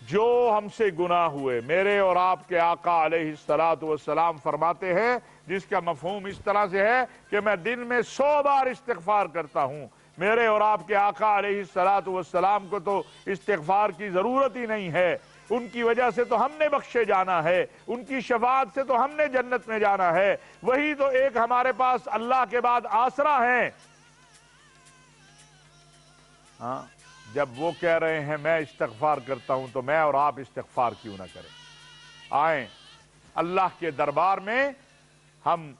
جو ہم سے گناہ ہوئے، میرے اور آپ کے آقا علیہ السلام فرماتے ہیں، جس کا مفہوم اس طرح سے ہے کہ میں دن میں 100 بار استغفار کرتا ہوں۔ میرے اور آپ کے آقا علیہ السلام کو تو استغفار کی ضرورت ہی نہیں ہے، ان کی وجہ سے تو ہم نے بخشے جانا ہے، ان کی شفاعت سے تو ہم نے جنت میں جانا ہے، وہی تو ایک ہمارے پاس اللہ کے بعد آسرا ہیں۔ ہاں، جب وہ کہہ رہے ہیں میں استغفار کرتا ہوں تو میں اور آپ استغفار کیوں نہ کریں؟ آئیں اللہ کے دربار میں ہم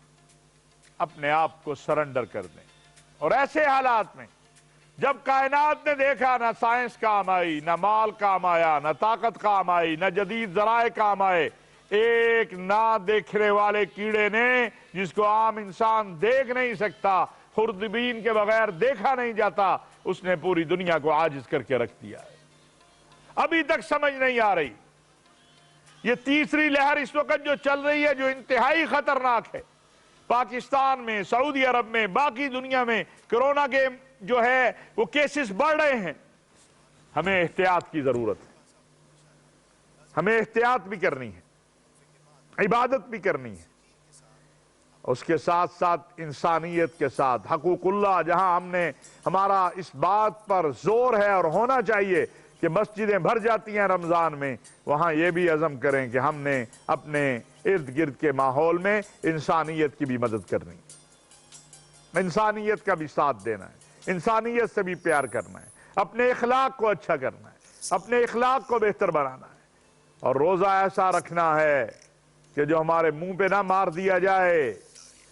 اپنے آپ کو سرنڈر کر دیں، اور ایسے حالات میں جب کائنات نے دیکھا نہ سائنس کام آئی، نہ مال کام آیا، نہ طاقت کام آئی، نہ جدید ذرائع کام آئے، ایک نہ دیکھنے والے کیڑے نے جس کو عام انسان دیکھ نہیں سکتا، خوردبین کے بغیر دیکھا نہیں جاتا، اس نے پوری دنیا کو عاجز کر کے رکھ دیا ہے۔ ابھی تک سمجھ نہیں آ رہی۔ یہ تیسری لہر اس وقت جو چل رہی ہے، جو انتہائی خطرناک ہے، پاکستان میں، سعودی عرب میں، باقی دنیا میں کرونا کے جو ہے وہ کیسز بڑھ رہے ہیں۔ ہمیں احتیاط کی ضرورت ہے، ہمیں احتیاط بھی کرنی ہے، عبادت بھی کرنی ہے، اس کے ساتھ ساتھ انسانیت کے ساتھ حقوق اللہ، جہاں ہم نے ہمارا اس بات پر زور ہے اور ہونا چاہیے کہ مسجدیں بھر جاتی ہیں رمضان میں، وہاں یہ بھی عزم کریں کہ ہم نے اپنے ارد گرد کے ماحول میں انسانیت کی بھی مدد کرنی ہے، انسانیت کا بھی ساتھ دینا ہے، انسانیت سے بھی پیار کرنا ہے، اپنے اخلاق کو اچھا کرنا ہے، اپنے اخلاق کو بہتر بنانا ہے، اور روزہ ایسا رکھنا ہے کہ جو ہمارے منہ پہ نہ مار دیا جائے۔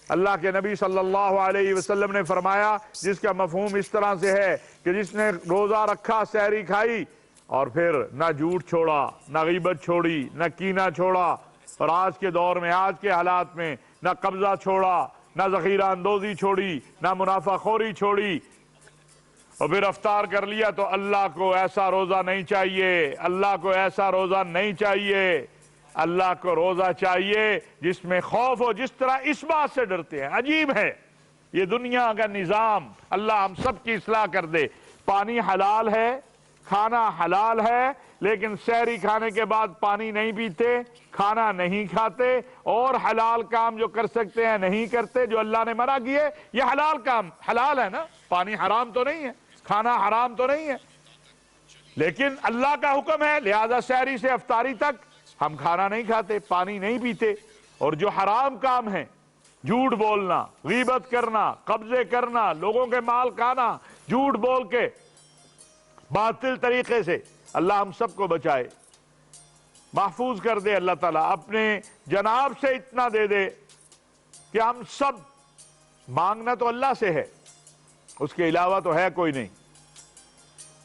اللہ کے نبی صلی اللہ علیہ وسلم نے فرمایا، جس کا مفہوم اس طرح سے ہے کہ جس نے روزہ رکھا، سحری کھائی، اور پھر نہ جھوٹ چھوڑا، نہ غیبت چھوڑی، نہ کینہ چھوڑا، اور آج کے دور میں، آج کے حالات میں، نہ قبضہ چھوڑا، نہ ذخیرہ اندوزی چھوڑی، نہ منافع خوری چھوڑی، اور پھر افطار کر لیا، تو اللہ کو ایسا روزہ نہیں چاہیے، اللہ کو ایسا روزہ نہیں چاہیے، اللہ کو روزہ چاہیے جس میں خوف ہو، جس طرح اس بات سے ڈرتے ہیں۔ عجیب ہے یہ دنیا کا نظام، اللہ ہم سب کی اصلاح کر دے۔ پانی حلال ہے، کھانا حلال ہے، لیکن سحری کھانے کے بعد پانی نہیں پیتے، کھانا نہیں کھاتے، اور حلال کام جو کر سکتے ہیں نہیں کرتے، جو اللہ نے منع کیے۔ یہ حلال کام حلال ہے نا، پانی حرام تو نہیں ہے، کھانا حرام تو نہیں ہے، لیکن اللہ کا حکم ہے، لہذا سحری سے افطاری تک ہم کھانا نہیں کھاتے، پانی نہیں پیتے۔ اور جو حرام کام ہیں، جھوٹ بولنا، غیبت کرنا، قبضے کرنا، لوگوں کے مال کھانا، جھوٹ بول کے باطل طریقے سے، اللہ ہم سب کو بچائے، محفوظ کر دے۔ اللہ تعالیٰ اپنے جناب سے اتنا دے دے کہ ہم سب، مانگنا تو اللہ سے ہے، اس کے علاوہ تو ہے کوئی نہیں،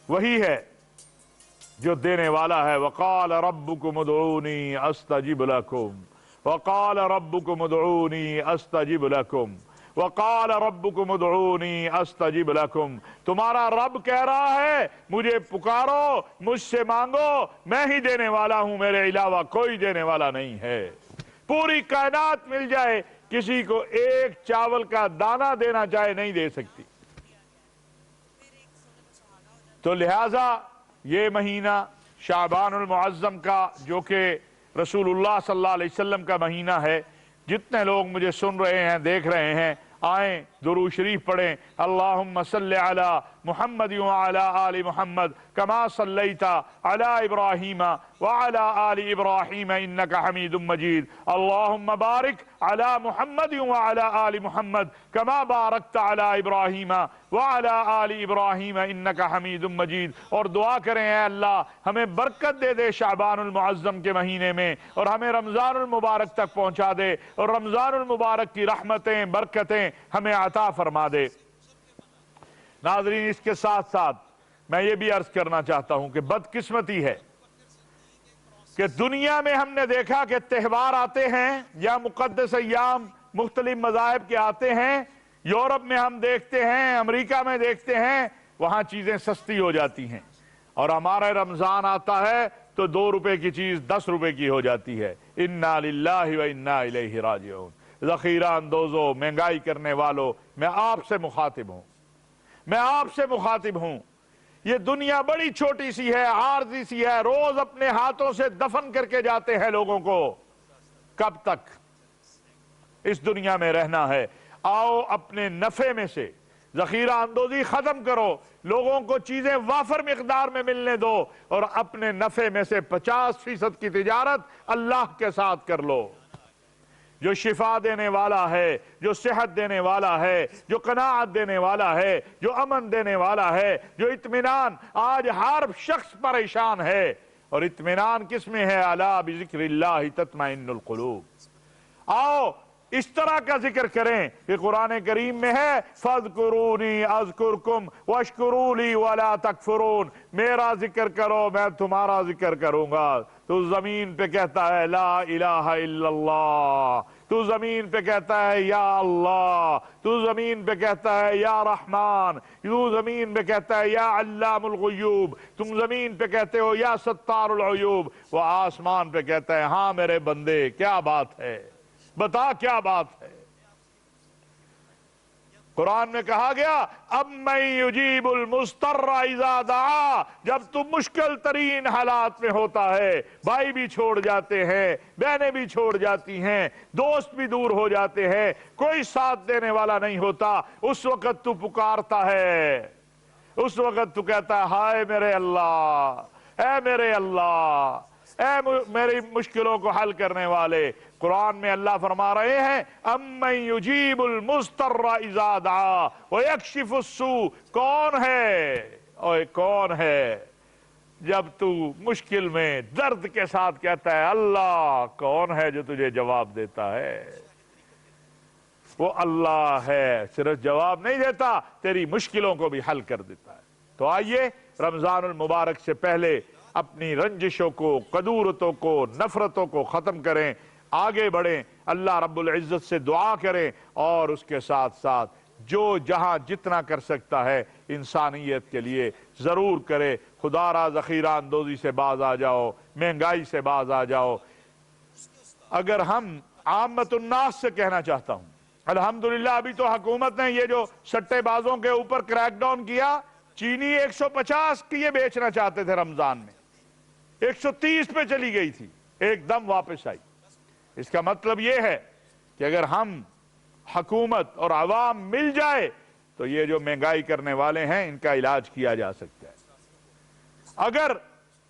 وہی ہے جو دینے والا ہے۔ وقال ربکم ادعونی استجب لکم، وقال ربکم ادعونی استجب لکم، وقال ربکم ادعونی استجب لکم۔ تمہارا رب کہہ رہا ہے مجھے پکارو، مجھ سے مانگو، میں ہی دینے والا ہوں، میرے علاوہ کوئی دینے والا نہیں ہے۔ پوری کائنات مل جائے، کسی کو ایک چاول کا دانہ دینا چاہے نہیں دے سکتی۔ تو لہٰذا یہ مہینہ شعبان المعظم کا، جو کہ رسول اللہ صلی اللہ علیہ وسلم کا مہینہ ہے، جتنے لوگ مجھے سن رہے ہیں، دیکھ رہے ہیں، آئیں درود شریف پڑھیں۔ اللہم صلی علی محمد وعلی آل محمد کما صلیت علی ابراہیم وعلی آل ابراہیم انک حمید مجید۔ اللہم بارک علی محمد وعلی آل محمد کما بارکت علی ابراہیم وعلی آل ابراہیم انک حمید مجید۔ اور دعا کریں، اے اللہ ہمیں برکت دے دے شعبان المعظم کے مہینے میں، اور ہمیں رمضان المبارک تک پہنچا دے، اور رمضان المبارک کی رحمتیں، برکتیں ہمیں عطا فرما دے۔ ناظرین، اس کے ساتھ ساتھ میں یہ بھی عرض کرنا چاہتا ہوں کہ بدقسمتی ہے کہ دنیا میں ہم نے دیکھا کہ تہوار آتے ہیں یا مقدس ایام مختلف مذاہب کے آتے ہیں، یورپ میں ہم دیکھتے ہیں، امریکہ میں دیکھتے ہیں، وہاں چیزیں سستی ہو جاتی ہیں، اور ہمارا رمضان آتا ہے تو 2 روپے کی چیز 10 روپے کی ہو جاتی ہے۔ انا للہ و انا الیہ راجعون۔ ذخیرہ اندوزو، مہنگائی کرنے والوں، میں آپ سے مخاطب ہوں، میں آپ سے مخاطب ہوں یہ دنیا بڑی چھوٹی سی ہے، عارضی سی ہے، روز اپنے ہاتھوں سے دفن کر کے جاتے ہیں لوگوں کو۔ کب تک اس دنیا میں رہنا ہے؟ آؤ اپنے نفع میں سے ذخیرہ اندوزی ختم کرو، لوگوں کو چیزیں وافر مقدار میں ملنے دو، اور اپنے نفع میں سے 50% کی تجارت اللہ کے ساتھ کر لو۔ جو شفا دینے والا ہے، جو صحت دینے والا ہے، جو قناعت دینے والا ہے، جو امن دینے والا ہے، جو اطمینان، آج ہر شخص پریشان ہے، اور اطمینان کس میں ہے؟ الا بذکر اللہ تطمئن القلوب۔ آؤ اس طرح کا ذکر کریں کہ قرآن کریم میں ہے فَاذْكُرُونِي أَذْكُرْكُمْ وَاشْكُرُوا لِي وَلَا تَكْفُرُونَ، میرا ذکر کرو میں تمہارا ذکر کروں گا۔ تو زمین پہ کہتا ہے لا الہ الا اللہ، تو زمین پہ کہتا ہے یا اللہ، تو زمین پہ کہتا ہے یا رحمان، تو زمین پہ کہتا ہے یا علام الغیوب، تم زمین پہ کہتے ہو یا ستار العیوب، وہ آسمان پہ کہتا ہے ہاں میرے بندے کیا بات ہے، بتا کیا بات ہے۔ قرآن میں کہا گیا اَمَّن يُجِيبُ الْمُضْطَرَّ إِذَا دَعَا، جب تم مشکل ترین حالات میں ہوتا ہے، بھائی بھی چھوڑ جاتے ہیں، بہنیں بھی چھوڑ جاتی ہیں، دوست بھی دور ہو جاتے ہیں، کوئی ساتھ دینے والا نہیں ہوتا، اس وقت تو پکارتا ہے، اس وقت تو کہتا ہے ہائے میرے اللہ، اے میرے اللہ، اے میری مشکلوں کو حل کرنے والے۔ قرآن میں اللہ فرما رہے ہیں اَمَّن يُجِيبُ الْمُضْطَرَّ إِذَا دَعَا وَيَكْشِفُ السُّوءَ، کون ہے اوے کون ہے جب تو مشکل میں درد کے ساتھ کہتا ہے اللہ، کون ہے جو تجھے جواب دیتا ہے؟ وہ اللہ ہے، صرف جواب نہیں دیتا، تیری مشکلوں کو بھی حل کر دیتا ہے۔ تو آئیے رمضان المبارک سے پہلے اپنی رنجشوں کو، قدورتوں کو، نفرتوں کو ختم کریں، آگے بڑھیں، اللہ رب العزت سے دعا کریں، اور اس کے ساتھ ساتھ جو جہاں جتنا کر سکتا ہے انسانیت کے لیے ضرور کرے۔ خدا را ذخیرہ اندوزی سے باز آ جاؤ، مہنگائی سے باز آ جاؤ۔ اگر ہم عامت الناس سے کہنا چاہتا ہوں، الحمدللہ ابھی تو حکومت نے یہ جو سٹے بازوں کے اوپر کریک ڈاؤن کیا، چینی 150 کی یہ بیچنا چاہتے تھے رمضان میں، 130 پہ چلی گئی تھی، ایک دم واپس آئی۔ اس کا مطلب یہ ہے کہ اگر ہم حکومت اور عوام مل جائے تو یہ جو مہنگائی کرنے والے ہیں ان کا علاج کیا جا سکتا ہے۔ اگر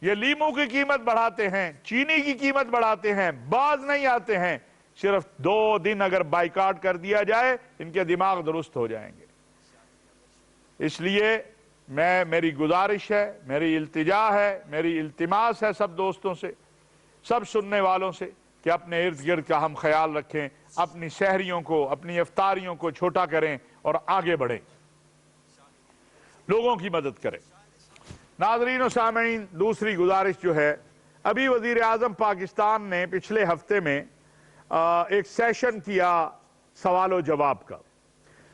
یہ لیموں کی قیمت بڑھاتے ہیں، چینی کی قیمت بڑھاتے ہیں، باز نہیں آتے ہیں، صرف 2 دن اگر بائیکاٹ کر دیا جائے ان کے دماغ درست ہو جائیں گے۔ اس لیے میری گزارش ہے، میری التجا ہے، میری التماس ہے سب دوستوں سے، سب سننے والوں سے کہ اپنے ارد گرد کا ہم خیال رکھیں، اپنی سحریوں کو، اپنی افطاریوں کو چھوٹا کریں اور آگے بڑھیں، لوگوں کی مدد کریں۔ ناظرین و سامعین، دوسری گزارش جو ہے، ابھی وزیر اعظم پاکستان نے پچھلے ہفتے میں ایک سیشن کیا سوال و جواب کا،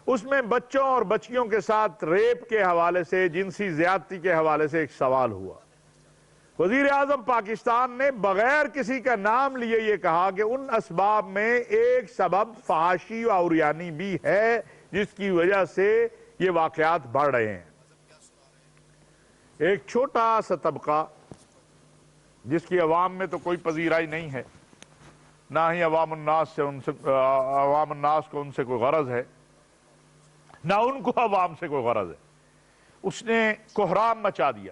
اس میں بچوں اور بچیوں کے ساتھ ریپ کے حوالے سے، جنسی زیادتی کے حوالے سے ایک سوال ہوا۔ وزیر اعظم پاکستان نے بغیر کسی کا نام لیے یہ کہا کہ ان اسباب میں ایک سبب فحاشی و عریانی بھی ہے جس کی وجہ سے یہ واقعات بڑھ رہے ہیں۔ ایک چھوٹا سا طبقہ جس کی عوام میں تو کوئی پذیرائی نہیں ہے، نہ ہی عوام الناس کو ان سے کوئی غرض ہے، نہ ان کو عوام سے کوئی غرض ہے، اس نے کوہرام مچا دیا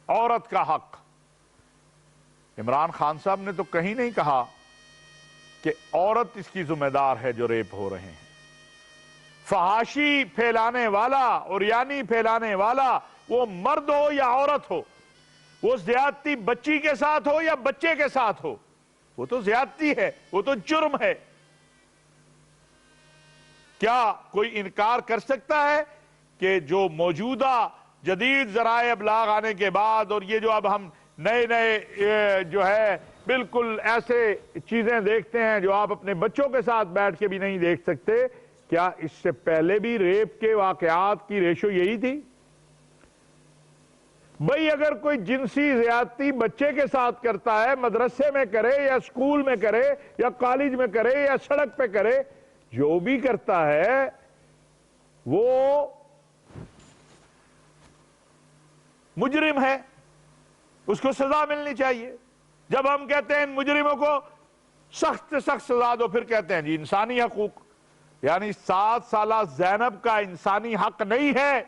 عورت کا حق۔ عمران خان صاحب نے تو کہیں نہیں کہا کہ عورت اس کی ذمہ دار ہے جو ریپ ہو رہے ہیں۔ فحاشی پھیلانے والا، عریانی پھیلانے والا، وہ مرد ہو یا عورت ہو، وہ زیادتی بچی کے ساتھ ہو یا بچے کے ساتھ ہو، وہ تو زیادتی ہے، وہ تو جرم ہے۔ کیا کوئی انکار کر سکتا ہے کہ جو موجودہ جدید ذرائع ابلاغ آنے کے بعد، اور یہ جو اب ہم نئے جو ہے بالکل ایسے چیزیں دیکھتے ہیں جو آپ اپنے بچوں کے ساتھ بیٹھ کے بھی نہیں دیکھ سکتے، کیا اس سے پہلے بھی ریپ کے واقعات کی ریشو یہی تھی؟ بھئی اگر کوئی جنسی زیادتی بچے کے ساتھ کرتا ہے، مدرسے میں کرے یا اسکول میں کرے یا کالج میں کرے یا سڑک پہ کرے، جو بھی کرتا ہے وہ مجرم ہے اس کو سزا ملنی چاہیے. جب ہم کہتے ہیں ان مجرموں کو سخت سے سخت سزا دو، پھر کہتے ہیں جی انسانی حقوق. یعنی 7 سالہ زینب کا انسانی حق نہیں ہے،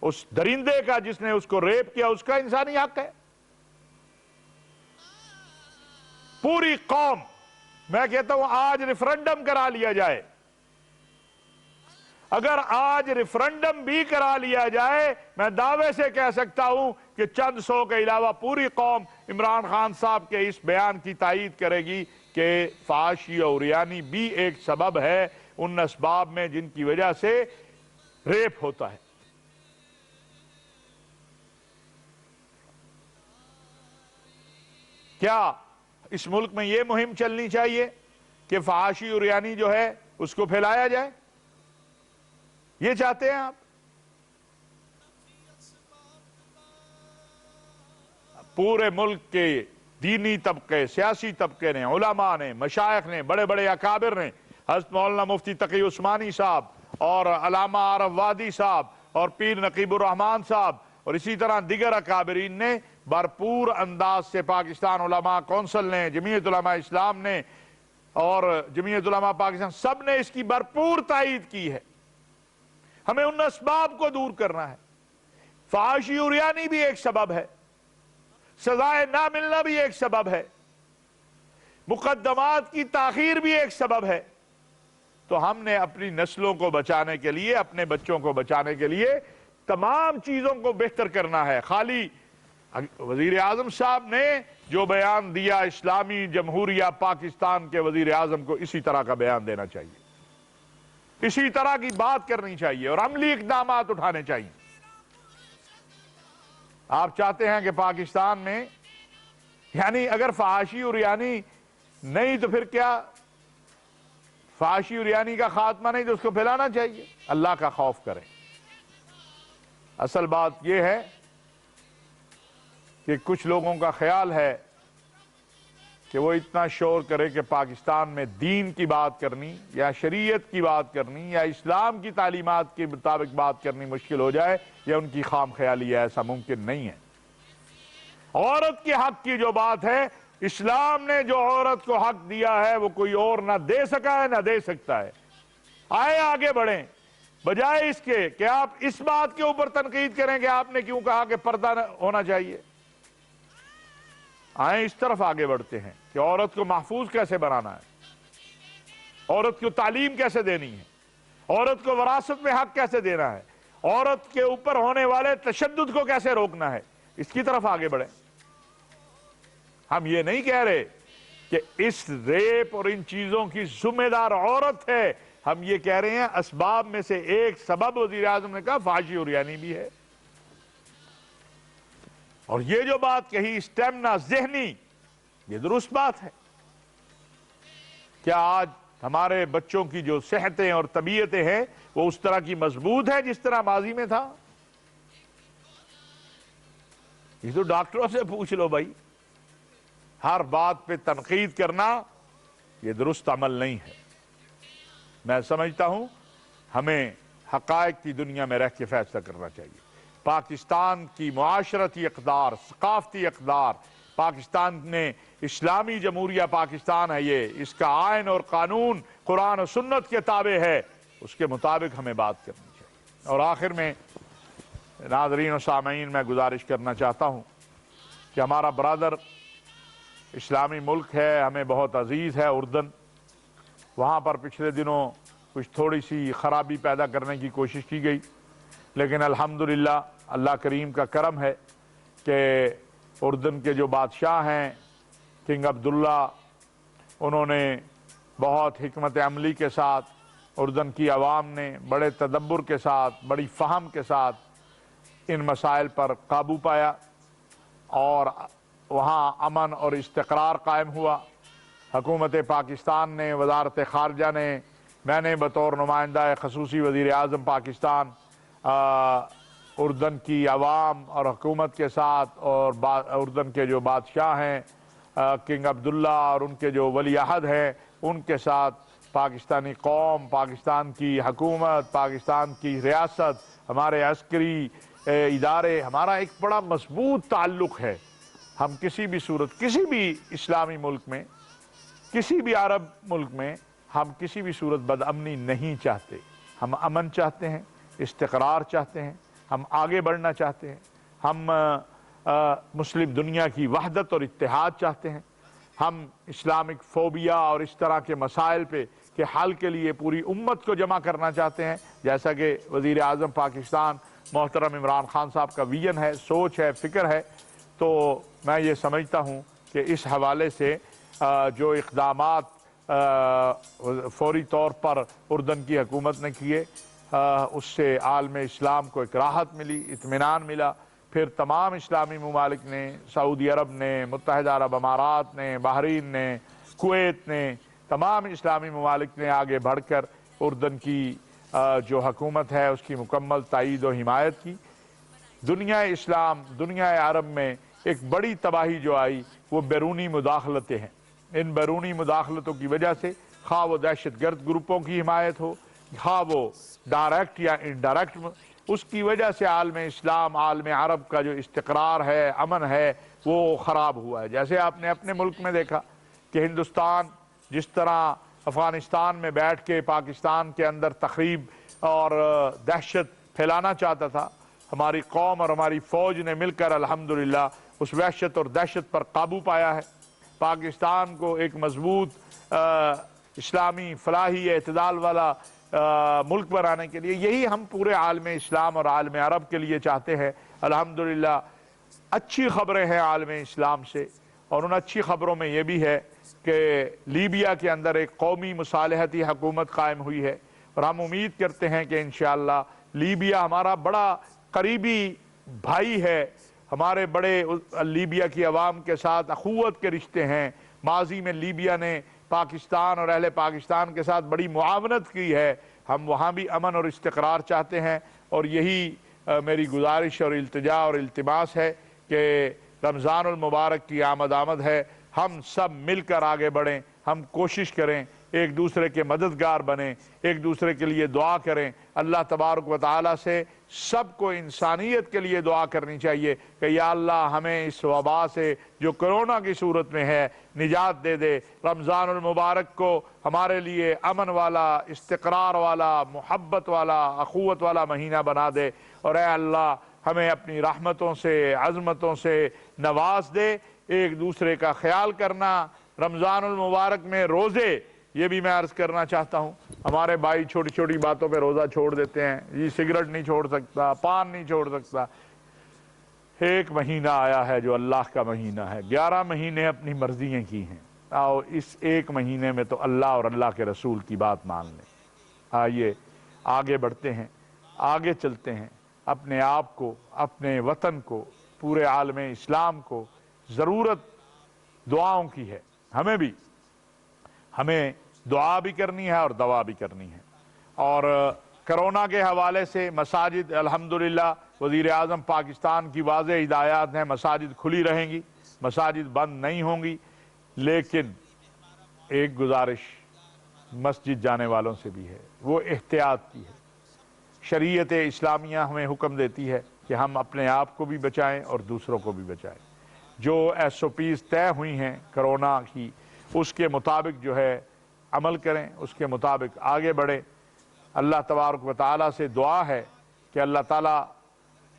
اس درندے کا جس نے اس کو ریپ کیا اس کا انسانی حق ہے. پوری قوم، میں کہتا ہوں آج ریفرنڈم کرا لیا جائے، اگر آج ریفرنڈم بھی کرا لیا جائے، میں دعوے سے کہہ سکتا ہوں کہ چند سو کے علاوہ پوری قوم عمران خان صاحب کے اس بیان کی تائید کرے گی کہ فحاشی اور عریانی بھی ایک سبب ہے ان اسباب میں جن کی وجہ سے ریپ ہوتا ہے. کیا اس ملک میں یہ مہم چلنی چاہیے کہ فحاشی اور عریانی جو ہے اس کو پھیلایا جائے؟ یہ چاہتے ہیں آپ؟ پورے ملک کے دینی طبقے، سیاسی طبقے نے، علماء نے، مشائخ نے، بڑے بڑے اکابر نے، حضرت مولانا مفتی تقی عثمانی صاحب اور علامہ عارف وادی صاحب اور پیر نقیب الرحمان صاحب اور اسی طرح دیگر اکابرین نے بھرپور انداز سے، پاکستان علماء کونسل نے، جمعیت علماء اسلام نے اور جمعیت علماء پاکستان، سب نے اس کی بھرپور تائید کی ہے. ہمیں ان اسباب کو دور کرنا ہے. فحاشی اور عریانی بھی ایک سبب ہے، سزائے نہ ملنا بھی ایک سبب ہے، مقدمات کی تاخیر بھی ایک سبب ہے. تو ہم نے اپنی نسلوں کو بچانے کے لیے، اپنے بچوں کو بچانے کے لیے تمام چیزوں کو بہتر کرنا ہے. خالی وزیر اعظم صاحب نے جو بیان دیا، اسلامی جمہوریہ پاکستان کے وزیر اعظم کو اسی طرح کا بیان دینا چاہیے، اسی طرح کی بات کرنی چاہیے اور عملی اقدامات اٹھانے چاہیے. آپ چاہتے ہیں کہ پاکستان میں، یعنی اگر فحاشی اور عریانی نہیں تو پھر کیا، فحاشی اور عریانی کا خاتمہ نہیں تو اس کو پھیلانا چاہیے. اللہ کا خوف کریں. اصل بات یہ ہے کہ کچھ لوگوں کا خیال ہے کہ وہ اتنا شور کرے کہ پاکستان میں دین کی بات کرنی یا شریعت کی بات کرنی یا اسلام کی تعلیمات کے مطابق بات کرنی مشکل ہو جائے. یہ ان کی خام خیالی ہے، ایسا ممکن نہیں ہے. عورت کے حق کی جو بات ہے، اسلام نے جو عورت کو حق دیا ہے وہ کوئی اور نہ دے سکا ہے نہ دے سکتا ہے. آئے آگے بڑھیں، بجائے اس کے کہ آپ اس بات کے اوپر تنقید کریں کہ آپ نے کیوں کہا کہ پردہ ہونا چاہیے. آئیں اس طرف آگے بڑھتے ہیں کہ عورت کو محفوظ کیسے بنانا ہے، عورت کو تعلیم کیسے دینی ہے، عورت کو وراثت میں حق کیسے دینا ہے، عورت کے اوپر ہونے والے تشدد کو کیسے روکنا ہے. اس کی طرف آگے بڑھیں. ہم یہ نہیں کہہ رہے کہ اس ریپ اور ان چیزوں کی ذمہ دار عورت ہے، ہم یہ کہہ رہے ہیں اسباب میں سے ایک سبب وزیر اعظم نے کہا فحاشی اور عریانی بھی ہے. اور یہ جو بات کہی اسٹیمنا ذہنی، یہ درست بات ہے. کیا آج ہمارے بچوں کی جو صحتیں اور طبیعتیں ہیں وہ اس طرح کی مضبوط ہے جس طرح ماضی میں تھا؟ یہ تو ڈاکٹروں سے پوچھ لو بھائی. ہر بات پہ تنقید کرنا یہ درست عمل نہیں ہے. میں سمجھتا ہوں ہمیں حقائق کی دنیا میں رہ کے فیصلہ کرنا چاہیے. پاکستان کی معاشرتی اقدار، ثقافتی اقدار، پاکستان نے اسلامی جمہوریہ پاکستان ہے، یہ اس کا آئین اور قانون قرآن و سنت کے تابع ہے، اس کے مطابق ہمیں بات کرنی چاہیے. اور آخر میں ناظرین و سامعین میں گزارش کرنا چاہتا ہوں کہ ہمارا برادر اسلامی ملک ہے، ہمیں بہت عزیز ہے اردن. وہاں پر پچھلے دنوں کچھ تھوڑی سی خرابی پیدا کرنے کی کوشش کی گئی، لیکن الحمدللہ اللہ کریم کا کرم ہے کہ اردن کے جو بادشاہ ہیں کنگ عبداللہ، انہوں نے بہت حکمت عملی کے ساتھ، اردن کی عوام نے بڑے تدبر کے ساتھ، بڑی فہم کے ساتھ ان مسائل پر قابو پایا اور وہاں امن اور استقرار قائم ہوا. حکومت پاکستان نے، وزارت خارجہ نے، میں نے بطور نمائندہ خصوصی وزیر اعظم پاکستان اردن کی عوام اور حکومت کے ساتھ اور اردن کے جو بادشاہ ہیں کنگ عبداللہ اور ان کے جو ولی عہد ہیں ان کے ساتھ پاکستانی قوم، پاکستان کی حکومت، پاکستان کی ریاست، ہمارے عسکری ادارے، ہمارا ایک بڑا مضبوط تعلق ہے۔ ہم کسی بھی صورت، کسی بھی اسلامی ملک میں، کسی بھی عرب ملک میں ہم کسی بھی صورت بدامنی نہیں چاہتے۔ ہم امن چاہتے ہیں، استقرار چاہتے ہیں، ہم آگے بڑھنا چاہتے ہیں، ہم مسلم دنیا کی وحدت اور اتحاد چاہتے ہیں، ہم اسلامک فوبیا اور اس طرح کے مسائل پہ کے حل کے لیے پوری امت کو جمع کرنا چاہتے ہیں، جیسا کہ وزیر اعظم پاکستان محترم عمران خان صاحب کا ویژن ہے، سوچ ہے، فکر ہے۔ تو میں یہ سمجھتا ہوں کہ اس حوالے سے جو اقدامات فوری طور پر اردن کی حکومت نے کیے، اس سے عالم اسلام کو ایک راحت ملی، اطمینان ملا۔ پھر تمام اسلامی ممالک نے، سعودی عرب نے، متحدہ عرب امارات نے، بحرین نے، کویت نے، تمام اسلامی ممالک نے آگے بڑھ کر اردن کی جو حکومت ہے اس کی مکمل تائید و حمایت کی۔ دنیا اسلام، دنیا عرب میں ایک بڑی تباہی جو آئی وہ بیرونی مداخلتیں ہیں۔ ان بیرونی مداخلتوں کی وجہ سے خواہ وہ دہشت گرد گروپوں کی حمایت ہو، خواہ وہ ڈائریکٹ یا انڈائریکٹ، اس کی وجہ سے عالم اسلام، عالم عرب کا جو استقرار ہے، امن ہے، وہ خراب ہوا ہے۔ جیسے آپ نے اپنے ملک میں دیکھا کہ ہندوستان جس طرح افغانستان میں بیٹھ کے پاکستان کے اندر تخریب اور دہشت پھیلانا چاہتا تھا، ہماری قوم اور ہماری فوج نے مل کر الحمدللہ اس وحشت اور دہشت پر قابو پایا ہے۔ پاکستان کو ایک مضبوط اسلامی فلاحی اعتدال والا ملک بنانے کے لیے یہی ہم پورے عالم اسلام اور عالم عرب کے لیے چاہتے ہیں۔ الحمدللہ اچھی خبریں ہیں عالم اسلام سے، اور ان اچھی خبروں میں یہ بھی ہے کہ لیبیا کے اندر ایک قومی مصالحتی حکومت قائم ہوئی ہے، اور ہم امید کرتے ہیں کہ انشاءاللہ لیبیا ہمارا بڑا قریبی بھائی ہے، ہمارے بڑے لیبیا کی عوام کے ساتھ اخوت کے رشتے ہیں۔ ماضی میں لیبیا نے پاکستان اور اہل پاکستان کے ساتھ بڑی معاونت کی ہے، ہم وہاں بھی امن اور استقرار چاہتے ہیں، اور یہی میری گزارش اور التجا اور التماس ہے کہ رمضان المبارک کی آمد ہے، ہم سب مل کر آگے بڑھیں، ہم کوشش کریں، ایک دوسرے کے مددگار بنیں، ایک دوسرے کے لیے دعا کریں۔ اللہ تبارک و تعالیٰ سے سب کو انسانیت کے لیے دعا کرنی چاہیے کہ یا اللہ ہمیں اس وبا سے جو کرونا کی صورت میں ہے نجات دے دے، رمضان المبارک کو ہمارے لیے امن والا، استقرار والا، محبت والا، اخوت والا مہینہ بنا دے، اور اے اللہ ہمیں اپنی رحمتوں سے، عظمتوں سے نواز دے۔ ایک دوسرے کا خیال کرنا، رمضان المبارک میں روزے، یہ بھی میں عرض کرنا چاہتا ہوں، ہمارے بھائی چھوٹی چھوٹی باتوں پہ روزہ چھوڑ دیتے ہیں، یہ سگریٹ نہیں چھوڑ سکتا، پان نہیں چھوڑ سکتا۔ ایک مہینہ آیا ہے جو اللہ کا مہینہ ہے، 11 مہینے اپنی مرضیاں کی ہیں، آؤ اس ایک مہینے میں تو اللہ اور اللہ کے رسول کی بات مان لیں۔ آئیے آگے بڑھتے ہیں، آگے چلتے ہیں، اپنے آپ کو، اپنے وطن کو، پورے عالم اسلام کو ضرورت دعاؤں کی ہے، ہمیں دعا بھی کرنی ہے اور دوا بھی کرنی ہے۔ اور کرونا کے حوالے سے مساجد، الحمدللہ وزیر اعظم پاکستان کی واضح ہدایات ہیں، مساجد کھلی رہیں گی، مساجد بند نہیں ہوں گی، لیکن ایک گزارش مسجد جانے والوں سے بھی ہے، وہ احتیاط کی ہے۔ شریعت اسلامیہ ہمیں حکم دیتی ہے کہ ہم اپنے آپ کو بھی بچائیں اور دوسروں کو بھی بچائیں۔ جو SOPs طے ہوئی ہیں کرونا کی، اس کے مطابق جو ہے عمل کریں، اس کے مطابق آگے بڑھیں۔ اللہ تبارک و تعالیٰ سے دعا ہے کہ اللہ تعالیٰ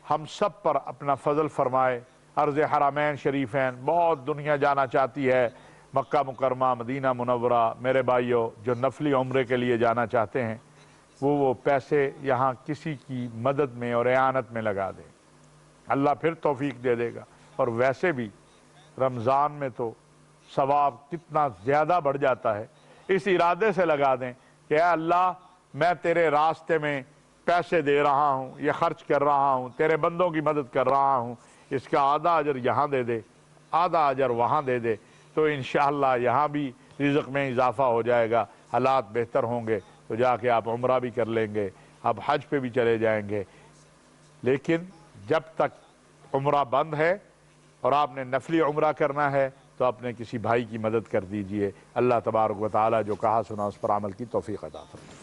ہم سب پر اپنا فضل فرمائے۔ عرض حرمین شریفین، بہت دنیا جانا چاہتی ہے، مکہ مکرمہ، مدینہ منورہ۔ میرے بھائیوں جو نفلی عمرے کے لیے جانا چاہتے ہیں وہ پیسے یہاں کسی کی مدد میں اور اعانت میں لگا دیں، اللہ پھر توفیق دے دے گا۔ اور ویسے بھی رمضان میں تو ثواب کتنا زیادہ بڑھ جاتا ہے، اس ارادے سے لگا دیں کہ اے اللہ میں تیرے راستے میں پیسے دے رہا ہوں، یہ خرچ کر رہا ہوں، تیرے بندوں کی مدد کر رہا ہوں، اس کا آدھا اجر یہاں دے دے، آدھا اجر وہاں دے دے، تو انشاءاللہ یہاں بھی رزق میں اضافہ ہو جائے گا، حالات بہتر ہوں گے، تو جا کے آپ عمرہ بھی کر لیں گے، آپ حج پہ بھی چلے جائیں گے۔ لیکن جب تک عمرہ بند ہے اور آپ نے نفلی عمرہ کرنا ہے تو اپنے کسی بھائی کی مدد کر دیجئے۔ اللہ تبارک و تعالی جو کہا سنا اس پر عمل کی توفیق عطا فرمائے۔